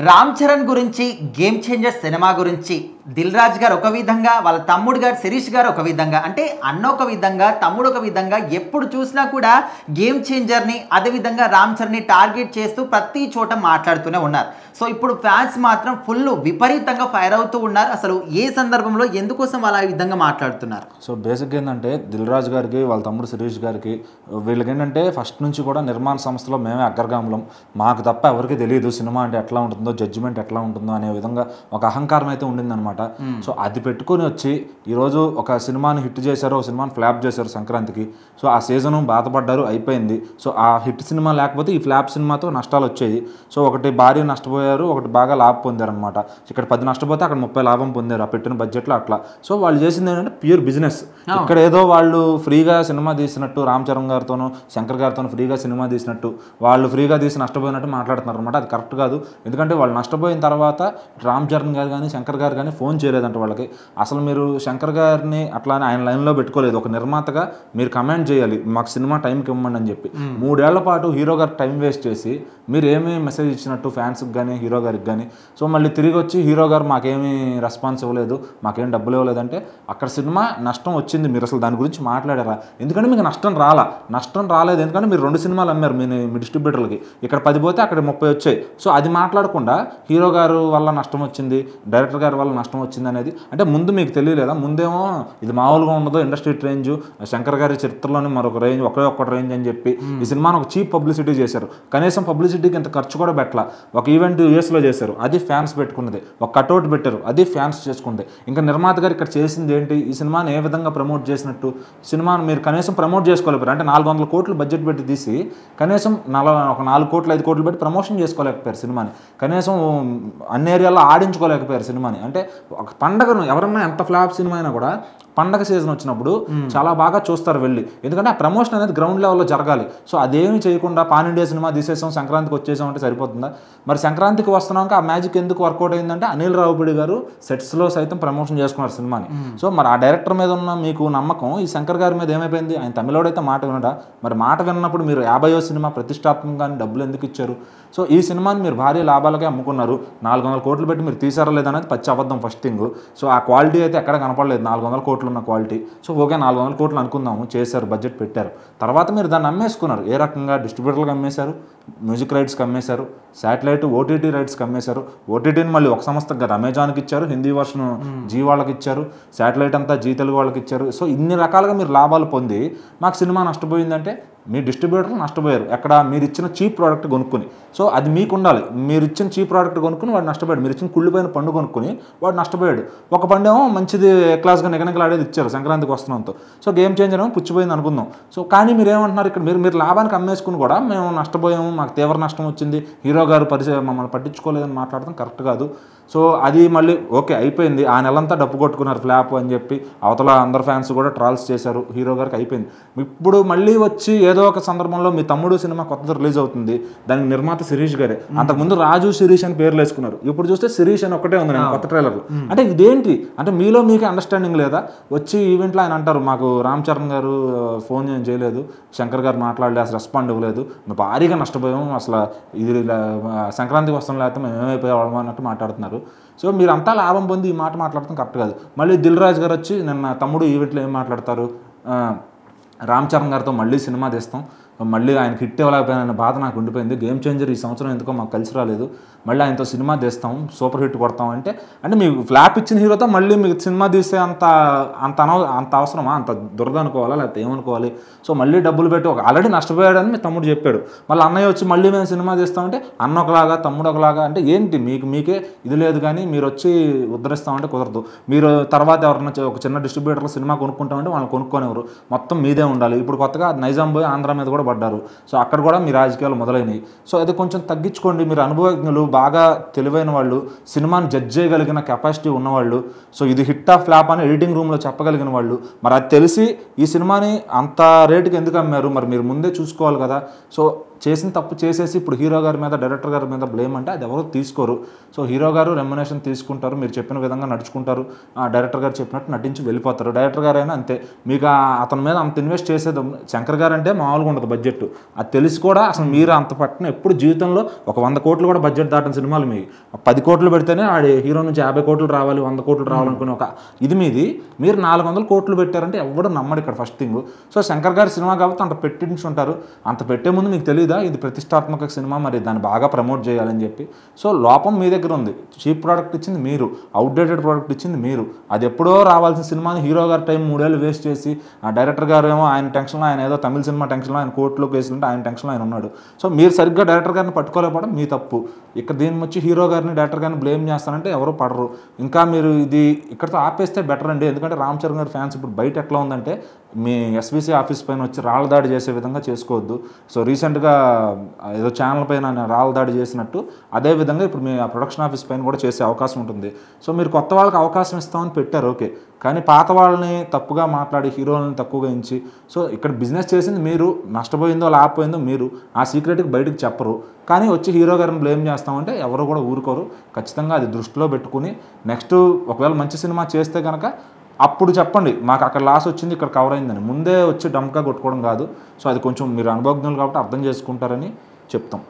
రామ్ చరణ్ గురించి game changer cinema గురించి దిల్ రాజు గారు ఒక విధంగా, వాళ్ళ తమ్ముడు గారు శిరీష్ గారు ఒక విధంగా, అంటే అన్న ఒక విధంగా, తమ్ముడు ఒక విధంగా, ఎప్పుడు చూసినా కూడా గేమ్ చేంజర్ని అదేవిధంగా రామ్ చరణ్ని టార్గెట్ చేస్తూ ప్రతి చోట మాట్లాడుతూనే ఉన్నారు. సో ఇప్పుడు ఫ్యాన్స్ మాత్రం ఫుల్ విపరీతంగా ఫైర్ అవుతూ ఉన్నారు. అసలు ఏ సందర్భంలో ఎందుకోసం వాళ్ళ ఈ విధంగా మాట్లాడుతున్నారు? సో బేసిక్గా ఏంటంటే దిల్ రాజు గారికి, వాళ్ళ తమ్ముడు శిరీష్ గారికి, వీళ్ళకి ఏంటంటే ఫస్ట్ నుంచి కూడా నిర్మాణ సంస్థలో మేమే అగ్రగాములం, మాకు తప్ప ఎవరికి తెలియదు సినిమా అంటే ఎట్లా ఉంటుందో, జడ్జిమెంట్ ఎట్లా ఉంటుందో అనే విధంగా ఒక అహంకారం అయితే ఉండిందనమాట. సో అది పెట్టుకొని వచ్చి ఈరోజు ఒక సినిమాని హిట్ చేశారు, ఒక సినిమాని ఫ్లాప్ చేశారు సంక్రాంతికి. సో ఆ సీజను బాధపడ్డారు, అయిపోయింది. సో ఆ హిట్ సినిమా లేకపోతే ఈ ఫ్లాప్ సినిమాతో నష్టాలు వచ్చాయి. సో ఒకటి భారీ నష్టపోయారు, ఒకటి బాగా లాభం పొందారు అనమాట. ఇక్కడ 10 నష్టపోతే అక్కడ 30 లాభం పొందారు ఆ పెట్టిన బడ్జెట్లో. అట్లా సో వాళ్ళు చేసింది ఏంటంటే ప్యూర్ బిజినెస్. ఇక్కడ ఏదో వాళ్ళు ఫ్రీగా సినిమా తీసినట్టు, రామ్ చరణ్ గారితోనూ శంకర్ గారితోనూ ఫ్రీగా సినిమా తీసినట్టు, వాళ్ళు ఫ్రీగా తీసి నష్టపోయినట్టు మాట్లాడుతున్నారు అనమాట. అది కరెక్ట్ కాదు. ఎందుకంటే వాళ్ళు నష్టపోయిన తర్వాత రామ్ చరణ్ గారు కానీ శంకర్ గారు కానీ ఫోన్ చేయలేదంట వాళ్ళకి. అసలు మీరు శంకర్ గారిని అట్లానే ఆయన లైన్లో పెట్టుకోలేదు. ఒక నిర్మాతగా మీరు కమెంట్ చేయాలి, మాకు సినిమా టైంకి ఇవ్వండి అని చెప్పి. 3 ఏళ్ల పాటు హీరో గారు టైం వేస్ట్ చేసి మీరు ఏమీ మెసేజ్ ఇచ్చినట్టు ఫ్యాన్స్కి కానీ హీరో గారికి కానీ. సో మళ్ళీ తిరిగి వచ్చి హీరో గారు మాకేమీ రెస్పాన్స్ ఇవ్వలేదు, మాకేం డబ్బులు ఇవ్వలేదంటే అక్కడ సినిమా నష్టం వచ్చింది. మీరు అసలు దాని గురించి మాట్లాడారా? ఎందుకంటే మీకు నష్టం రాలేదు. ఎందుకంటే మీరు 2 సినిమాలు అమ్మారు మీ డిస్ట్రిబ్యూటర్లకి. ఇక్కడ 10 పోతే అక్కడ 30 వచ్చాయి. సో అది మాట్లాడకుండా హీరో గారు వల్ల నష్టం వచ్చింది, డైరెక్టర్ గారి వల్ల నష్టం వచ్చింది అనేది అంటే ముందు మీకు తెలియలేదా? ముందేమో ఇది మామూలుగా ఉండదు, ఇండస్ట్రీ రేంజ్, శంకర్ గారి చరిత్రలోనే మరొక రేంజ్, ఒక్క రేంజ్ అని చెప్పి ఈ సినిమాను ఒక చీప్ పబ్లిసిటీ చేశారు. కనీసం పబ్లిసిటీకి ఇంత ఖర్చు కూడా పెట్టాల. ఒక ఈవెంట్ యూఎస్లో చేశారు, అది ఫ్యాన్స్ పెట్టుకున్నది. ఒక కట్అవుట్ పెట్టారు, అది ఫ్యాన్స్ చేసుకుంది. ఇంకా నిర్మాత గారు ఇక్కడ చేసింది ఏంటి? ఈ సినిమాని ఏ విధంగా ప్రమోట్ చేసినట్టు? సినిమాను మీరు కనీసం ప్రమోట్ చేసుకోలేకపోయారు. అంటే 400 కోట్లు బడ్జెట్ పెట్టి తీసి కనీసం ఒక 4 కోట్లు 5 కోట్లు పెట్టి ప్రమోషన్ చేసుకోలేకపోయారు సినిమాని. కనీసం అన్ని ఏరియాలో ఆడించుకోలేకపోయారు సినిమాని. అంటే ఒక పండగను ఎవరన్నా ఎంత ఫ్లాప్ సినిమా అయినా కూడా పండగ సీజన్ వచ్చినప్పుడు చాలా బాగా చూస్తారు వెళ్ళి. ఎందుకంటే ఆ ప్రమోషన్ అనేది గ్రౌండ్ లెవెల్లో జరగాలి. సో అదేమి చేయకుండా పాన్ ఇండియా సినిమా తీసేసాం, సంక్రాంతికి వచ్చేసాం అంటే సరిపోతుందా? మరి సంక్రాంతికి వస్తున్నాక ఆ మ్యాజిక్ ఎందుకు వర్కౌట్ అయిందంటే అనిల్ రావుపూడి గారు సెట్స్లో సైతం ప్రమోషన్ చేసుకున్నారు సినిమాని. సో మరి ఆ డైరెక్టర్ మీద ఉన్న మీకు నమ్మకం ఈ శంకర్ గారి మీద ఏమైపోయింది? ఆయన తమిళోడైతే మాట వినడా? మరి మాట విన్నప్పుడు మీరు 50వ సినిమా ప్రతిష్టాత్మకంగా డబ్బులు ఎందుకు ఇచ్చారు? సో ఈ సినిమాని మీరు భారీ లాభాలకే అమ్ముకున్నారు. 400 కోట్లు పెట్టి మీరు తీసారా లేదనేది పచ్చి అబద్ధం ఫస్ట్ థింగ్. సో ఆ క్వాలిటీ అయితే ఎక్కడ కనపడలేదు, 400 కోట్లు ఉన్న క్వాలిటీ. సో ఓకే 400 కోట్లు అనుకుందాము, చేశారు, బడ్జెట్ పెట్టారు. తర్వాత మీరు దాన్ని అమ్మేసుకున్నారు. ఏ రకంగా? డిస్ట్రిబ్యూటర్లకు అమ్మేశారు, మ్యూజిక్ రైట్స్కి అమ్మేశారు, శాటిలైట్ ఓటీటీ రైట్స్కి అమ్మేశారు. ఓటీటీని మళ్ళీ ఒక సంస్థకు కదా అమెజాన్కి ఇచ్చారు, హిందీ వర్షన్ జీ వాళ్ళకి ఇచ్చారు, శాటిలైట్ అంతా జీ తెలుగు వాళ్ళకి ఇచ్చారు. సో ఇన్ని రకాలుగా మీరు లాభాలు పొంది మాకు సినిమా నష్టపోయిందంటే మీ డిస్ట్రిబ్యూటర్లు నష్టపోయారు. ఎక్కడ? మీరు ఇచ్చిన చీప్ ప్రోడక్ట్ కొనుక్కుని. సో అది మీకు ఉండాలి. మీరు ఇచ్చిన చీప్ ప్రోడక్ట్ కొనుక్కుని వాడు నష్టపోయాడు. మీరు ఇచ్చిన కుళ్ళిపోయిన పండు కొనుక్కుని వాడు నష్టపోయాడు. ఒక పండేమో మంచిది క్లాస్గా నిగనిగలాడేది ఇచ్చారు సంక్రాంతికి వస్తున్నాంతో. సో గేమ్ చేంజర్ ఏమో పుచ్చిపోయింది అనుకుందాం. సో కానీ మీరు ఏమంటున్నారు ఇక్కడ? మీరు లాభానికి అమ్మేసుకుని కూడా మేము నష్టపోయాము, మాకు తీవ్ర నష్టం వచ్చింది, హీరో గారు మమ్మల్ని పట్టించుకోలేదని మాట్లాడడం కరెక్ట్ కాదు. సో అది మళ్ళీ ఓకే అయిపోయింది. ఆ నెలంతా డప్పు కొట్టుకున్నారు ఫ్లాప్ అని చెప్పి. అవతల అందరు ఫ్యాన్స్ కూడా ట్రాల్స్ చేశారు, హీరో గారికి అయిపోయింది. ఇప్పుడు మళ్ళీ వచ్చి ఏదో ఒక సందర్భంలో మీ తమ్ముడు సినిమా కొత్తది రిలీజ్ అవుతుంది, దానికి నిర్మాత శిరీష్ గారే. అంతకుముందు రాజు శిరీష్ అని పేర్లు వేసుకున్నారు, ఇప్పుడు చూస్తే శిరీష్ అని ఒకటే ఉంది నేను కొత్త ట్రైలర్. అంటే ఇదేంటి? అంటే మీలో మీకే అండర్స్టాండింగ్ లేదా? వచ్చి ఈవెంట్లో ఆయన అంటారు మాకు రామ్ చరణ్ గారు ఫోన్ చేయలేదు, శంకర్ గారు మాట్లాడలేదు, అసలు రెస్పాండ్ ఇవ్వలేదు, మేము భారీగా నష్టపోయాము, అసలు ఇది సంక్రాంతికి వస్తాం లేకపోతే మేము ఏమైపోయాము అన్నట్టు మాట్లాడుతున్నారు. సో మీరంతా లాభం పొంది ఈ మాట మాట్లాడటం కరెక్ట్ కాదు. మళ్ళీ దిల్ రాజు గారు వచ్చి నిన్న తమ్ముడు ఈవెంట్లో ఏం మాట్లాడతారు? రామ్ చరణ్ గారితో మళ్ళీ సినిమా తీస్తాం, మళ్ళీ ఆయనకి హిట్ ఇవ్వలేకపోయిన బాధ నాకు ఉండిపోయింది, గేమ్ చేంజర్ ఈ సంవత్సరం ఎందుకో మాకు కలిసి రాలేదు, మళ్ళీ ఆయనతో సినిమా తీస్తాం, సూపర్ హిట్ కొడతాం అంటే మీకు ఫ్లాప్ ఇచ్చిన హీరోతో మళ్ళీ మీకు సినిమా తీస్తే అంత అవసరమా? అంత దురద అనుకోవాలా లేకపోతే ఏమనుకోవాలి? సో మళ్ళీ డబ్బులు పెట్టి ఆల్రెడీ నష్టపోయాడని మీ తమ్ముడు చెప్పాడు, మళ్ళీ అన్నయ్య వచ్చి మళ్ళీ మేము సినిమా తీస్తామంటే అన్న ఒకలాగా తమ్ముడు ఒకలాగా అంటే ఏంటి? మీకే ఇది లేదు. కానీ మీరు వచ్చి ఉద్ధరిస్తామంటే కుదరదు. మీరు తర్వాత ఎవరన్నా ఒక చిన్న డిస్ట్రిబ్యూటర్లో సినిమా కొనుక్కుంటామంటే వాళ్ళు కొనుక్కోనివ్వరు, మొత్తం మీదే ఉండాలి. ఇప్పుడు కొత్తగా నైజాం పోయి ఆంధ్ర మీద కూడా పడ్డారు. సో అక్కడ కూడా మీ రాజకీయాలు మొదలైనవి. సో అది కొంచెం తగ్గించుకోండి. మీరు అనుభవజ్ఞులు, బాగా తెలివైన వాళ్ళు, సినిమాని జడ్జ్ చేయగలిగిన కెపాసిటీ ఉన్నవాళ్ళు, సో ఇది హిట్ ఆఫ్ ఫ్లాప్ అని ఎడిటింగ్ రూమ్లో చెప్పగలిగిన వాళ్ళు. మరి అది తెలిసి ఈ సినిమాని అంత రేటుకి ఎందుకు అమ్మారు? మరి మీరు ముందే చూసుకోవాలి కదా. సో చేసిన తప్పు చేసేసి ఇప్పుడు హీరో గారి మీద డైరెక్టర్ గారి మీద బ్లేమ్ అంటే అది ఎవరు తీసుకోరు. సో హీరో గారు రెమ్యునేషన్ తీసుకుంటారు, మీరు చెప్పిన విధంగా నడుచుకుంటారు, డైరెక్టర్ గారు చెప్పినట్టు నటించి వెళ్ళిపోతారు. డైరెక్టర్ గారు అయినా అంతే, మీకు అతని మీద అంత ఇన్వెస్ట్ చేసేది శంకర్ గారు అంటే మామూలుగా ఉండదు బడ్జెట్, అది తెలిసి కూడా అసలు మీరు అంత పట్టిన ఎప్పుడు జీవితంలో ఒక 100 కోట్లు కూడా బడ్జెట్ దాటిన సినిమాలు మీ 10 కోట్లు పెడితేనే ఆడి హీరో నుంచి 50 కోట్లు రావాలి, 100 కోట్లు రావాలనుకునే ఒక ఇది మీది, మీరు 400 కోట్లు పెట్టారంటే ఎవడు నమ్మడు ఇక్కడ ఫస్ట్ థింగ్. సో శంకర్ గారి సినిమా కాబట్టి అంత పెట్టించి ఉంటారు. అంత పెట్టే ముందు మీకు తెలియదా ఇది ప్రతిష్టాత్మక సినిమా, మరి దాన్ని బాగా ప్రమోట్ చేయాలని చెప్పి. సో లోపం మీ దగ్గర ఉంది, చీప్ ప్రోడక్ట్ ఇచ్చింది మీరు, అవుట్డేటెడ్ ప్రోడక్ట్ ఇచ్చింది మీరు. అది ఎప్పుడో రావాల్సిన సినిమాని హీరో గారి టైం 3 ఏళ్ళు వేస్ట్ చేసి, ఆ డైరెక్టర్ గారు ఏమో ఆయన టెన్షన్లో, ఆయన ఏదో తమిళ సినిమా టెన్షన్లో, ఆయన కోర్టులో కేసులుంటే ఆయన టెన్షన్లో ఆయన ఉన్నాడు. సో మీరు సరిగ్గా డైరెక్టర్ గారిని పట్టుకోలేకపోవడం మీ తప్పు. ఇక్కడ దీన్ని వచ్చి హీరో గారిని డైరెక్టర్ గారిని బ్లేమ్ చేస్తానంటే ఎవరు పడరు. ఇంకా మీరు ఇది ఇక్కడితో ఆపేస్తే బెటర్ అండి. ఎందుకంటే రామ్ చరణ్ గారి ఫ్యాన్స్ ఇప్పుడు బయట ఎట్లా ఉందంటే, మీ ఎస్విసి ఆఫీస్ పైన వచ్చి రాళ్ళ దాడి చేసే విధంగా చేసుకోవద్దు. సో రీసెంట్గా ఏదో ఛానల్ పైన రాళ్ళ దాడి చేసినట్టు అదేవిధంగా ఇప్పుడు మీ ప్రొడక్షన్ ఆఫీస్ పైన కూడా చేసే అవకాశం ఉంటుంది. సో మీరు కొత్త వాళ్ళకి అవకాశం ఇస్తామని పెట్టారు ఓకే, కానీ పాత వాళ్ళని తప్పుగా మాట్లాడి హీరోలని తక్కువగా ఇచ్చి, సో ఇక్కడ బిజినెస్ చేసింది మీరు, నష్టపోయిందో లాభపోయిందో మీరు, ఆ సీక్రెట్కి బయటకు చెప్పరు. కానీ వచ్చి హీరో గారిని బ్లేమ్ చేస్తామంటే ఎవరు కూడా ఊరుకోరు. ఖచ్చితంగా అది దృష్టిలో పెట్టుకుని నెక్స్ట్ ఒకవేళ మంచి సినిమా చేస్తే కనుక అప్పుడు చెప్పండి మాకు అక్కడ లాస్ వచ్చింది ఇక్కడ కవర్ అయిందని. ముందే వచ్చి డమ్గా కొట్టుకోవడం కాదు. సో అది కొంచెం మీరు అనుభవజ్ఞులు కాబట్టి అర్థం చేసుకుంటారని చెప్తాం.